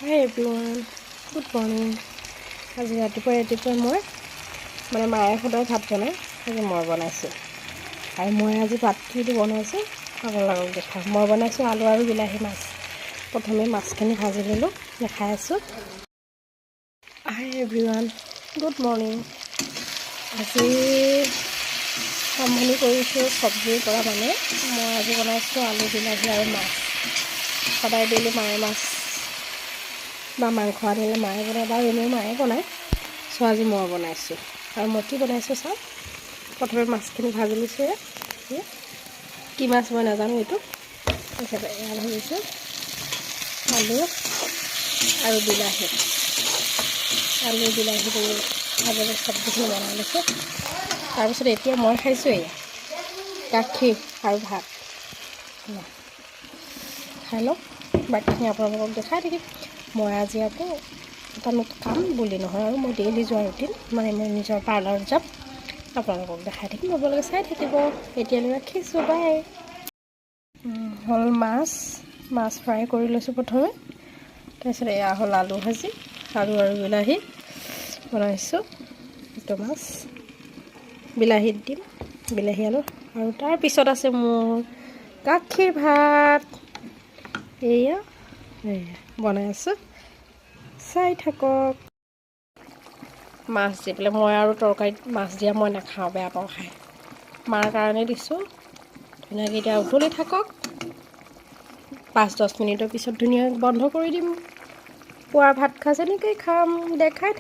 হাই everyone, good morning. আজি ৰাতিপুৱাই মই মায়ে সদায় ভাত বনায়, আজি মই বনাইছোঁ। আৰু মই আজি ভাত কিটো বনাইছোঁ আপোনালোকক দেখাম। মই বনাইছোঁ আলু আৰু বিলাহী মাছ। প্ৰথমে মাছখিনি ভাজি ল'লোঁ, দেখাই আছোঁ। হাই এভৰিৱান, গুড মৰ্ণিং। আজি আৰম্ভণি কৰিছোঁ চব্জিৰ পৰা। মই আজি বনাইছোঁ আলু বিলাহী আৰু মাছ। সদায় ডেইলি মায়ে মাছ বা মাংস আনিলে মায়ে বনায় বা এনেও মায়ে বনায়। চ' আজি মই বনাইছোঁ। আৰু মই কি বনাইছোঁ চাওঁ। প্ৰথমে মাছখিনি ভাজি লৈছোঁ। কি মাছ মই নাজানো এইটো। তাৰপিছত এয়া ভাজিছোঁ আলু আৰু বিলাহী। আলু বিলাহী ভাজি চব্জিখিনি বনাই লৈছোঁ। তাৰপিছত এতিয়া মই খাইছোঁ এয়া গাখীৰ আৰু ভাত। খাই লওঁ, বাকীখিনি আপোনালোকক দেখাই থাকিম। মই আজি আকৌ এটা নতুন কাম বুলি নহয় আৰু মই ডেইলি যোৱা ৰুটিন, মই নিজৰ পাৰ্লাৰত যাম। আপোনালোকক দেখাই থাকিম, আপোনালোকে চাই থাকিব। এতিয়ালৈ ৰাখিছোঁ, বাই। হ'ল মাছ ফ্ৰাই কৰি লৈছোঁ প্ৰথমে। তাৰপিছত এয়া হ'ল আলু ভাজি, আলু আৰু বিলাহী বনাইছোঁ। এইটো মাছ বিলাহীত দিম, বিলাহী আলু। আৰু তাৰপিছত আছে মোৰ গাখীৰ ভাত। এয়া বনাই আছোঁ, চাই থাকক। মাছ দি পেলাই মই আৰু তৰকাৰীত মাছ দিয়া মই নাখাওঁ, বেয়া পাওঁ খাই। মাৰ কাৰণে দিছোঁ। ধুনীয়াকৈ এতিয়া উতলি থাকক। 5-10 মিনিটৰ পিছত ধুনীয়াকৈ বন্ধ কৰি দিম। পুৱাৰ ভাত সাঁজ এনেকৈয়ে খাম, দেখাই